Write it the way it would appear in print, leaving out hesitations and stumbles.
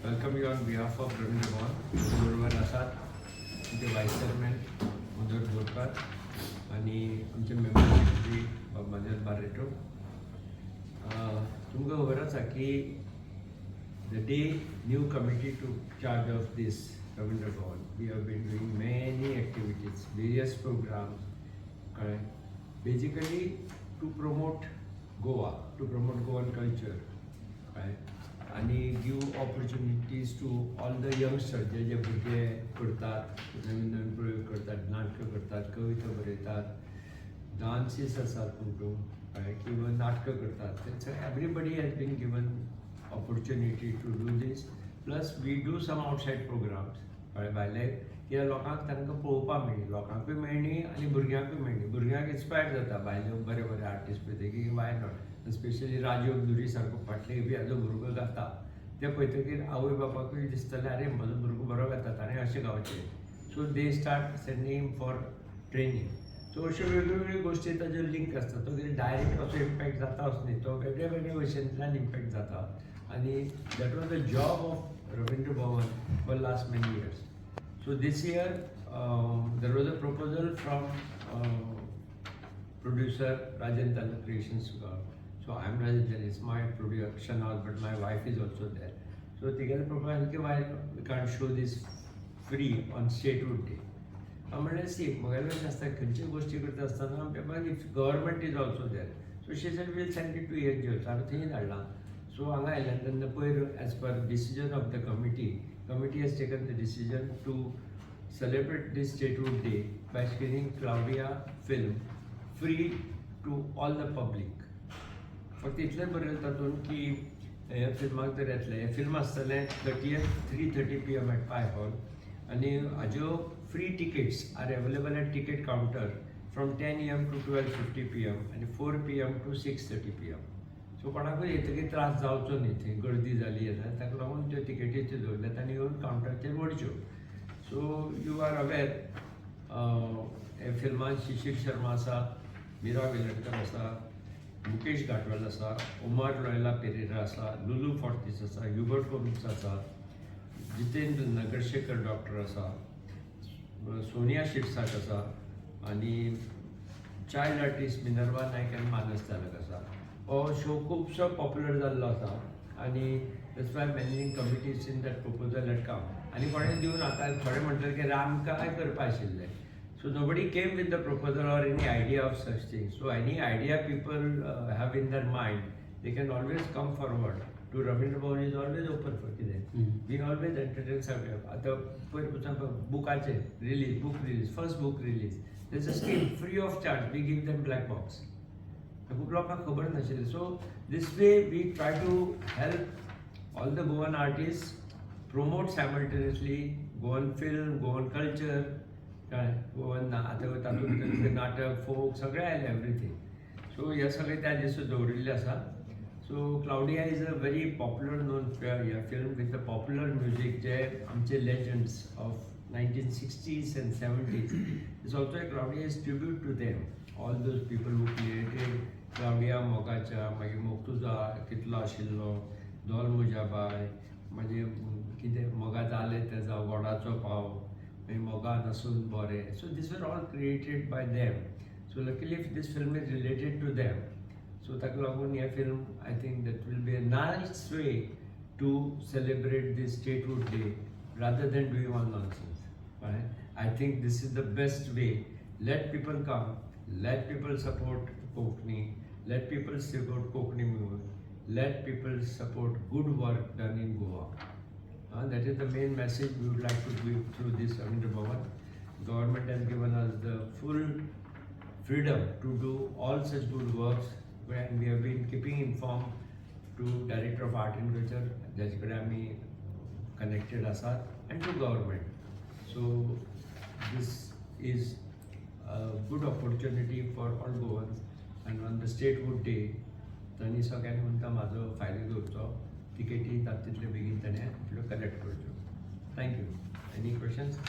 welcome you on behalf of Ravindra Bhavan. बरोबर आसात आमचे वायस चेअरमॅन मनोहर बोरकार आणि आमचे मेंबर सेक्रेटरी मनोज बारेटो. तुमकां खबर आसा की the day new committee took charge of this Ravindra Bhavan, we have been doing many activities, various programs, basically to promote Goa, to promote Goan culture, आणि give opportunities to all the youngsters जे भुरगे करतात, नवीन नवीन प्रयोग करतात, नाटकं करतात, कविता बरयतात, dances आसात तुमकां किंवा नाटकं करतात. Everybody has been given opportunity to do this. Plus we do some outside programs. भायले कित्याक लोकांक तांकां पळोवपाक मेळ्ळी, लोकांकूय मेळ्ळी आनी भुरग्यांकूय मेळ्ळी. भुरग्यांक इन्स्पायर जाता भायले बरे बरे आर्टिस्ट पळयतकीर वाय नॉट. स्पेशली राजीव दुरी सारको फाटले जो भुरगो गाता ते पळयतकीर आवय बापाकूय दिसतलें अरे म्हजो भुरगो बरो गाता ताणें अशें गावचें. So they start sending for training. So अश्यो वेगवेगळ्यो गोश्टी ताज्यो लिंक आसता. तो कितें डायरेक्ट असो इम्पॅक्ट जाता असो न्ही, तो वेगळ्या वेगळ्या भशेंतल्यान इम्पॅक्ट जाता. आणि that was the job of Ravindra Bhavan for last many years. So this year there was a proposal from producer Rajan Tandon Creations. So I am Rajan, it's my production house, but my wife is also there. So together proposal कि why we can't show this free on Statehood Day. म्हणले सी मोबायलार आसता खंयच्यो गोश्टी करता आसतना if government is also there. So she said we'll send it to EHO. आमी थंय धाडलां. So हांगा आयल्यान तेन्ना पयर as per decision of the committee has taken the decision to celebrate this Statehood Day by screening Claudia film free to all the public. फक्त इतलें बरयलें तातूंत की हे फिल्माक जर येतले, हे फिल्म आसतलें 30th 3:30 PM at Pi Hall आनी हाज्यो free tickets are available at ticket counter from 10 AM to 12:50 PM and 4 PM to 6:30 PM. सो कोणाकूय येतकीर त्रास जावचो न्ही, थंय गर्दी जाली येता ताका लागून त्यो तिकेटीच्यो दवरल्यात आनी येवन कावंटराचेर वडच्यो. सो यू आर अवेर हे फिल्मान शिशीर शर्मा आसा, मीरा वेलणकर आसा, मुकेश घाटवाल आसा, उमर लॉयला पेरेरा आसा, लुलू फॉर्तीस आसा, युबर्ट कोमिक्स आसा, जितेंद्र नगरशेखर डॉक्टर आसा, सोनिया शिरसाट आसा आनी चायल्ड आर्टिस्ट मिनर्वा नायक आनी मानस चालक आसा. हो शो खूबसो पॉप्युलर जाल्लो आसा आनी that's why managing committees in that proposal had come. आनी कोणें दिवन आतां थोडे म्हणटात की आमकां काय करपा आशिल्लें. So nobody came with the proposal or any idea of such thing. So any idea people have in their mind they can always come forward to Ravindra Bhavan is always open for कितें वी ऑलवेज एंटरटेन सगळें. आतां पयर पसून बुकाचेर release, book release, first book release, there is a scheme free of charge. We give them black box. खूब लोकांक खबर नाशिल्लें. So this way we try to help all the Goan artist promote simultaneously Goan film, Goan culture, Goan आतां तातूंत नाटक, फोक सगळें आयलें everything. सो हे सगळें त्या दिसा दवरिल्लें आसा. So Claudia is a very popular known film with the popular music जे आमचे legends of 1960s and 70s. It's also Claudia is tribute to them, all those people who created Claudia मोगाच्या, मागीर मोगतुजा कितलो आशिल्लो, दोल म्हज्या बाय, म्हणजे कितें मोगा जालें तेजा गोडाचो पाव, मागीर मोगा नसून बरें. So these were all created by them. So luckily these film is related to them. So ताका लागून हे film I think that will be a nice way to celebrate this statehood day rather than doing all nonsense. Right? I think this is the best way. Let people come, let people support Konkani, let people support Konkani movie, let people support good work done in Goa. That is the main message we would like to give through this Ravindra Bhavan. Government has given us the full freedom to do all such good works, and we have been keeping informed to Director of Art and Culture, Jaji Kadami, connected asat, and to government. So this is a good opportunity for all Goans, and on the Statehood Day तांणी सगळ्यांनी म्हणटा म्हाजो फायदो घेवचो, तिकेटी जाता तितले बेगीन ताणें आपल्यो कलेक्ट करच्यो. थँक्यू. Any questions?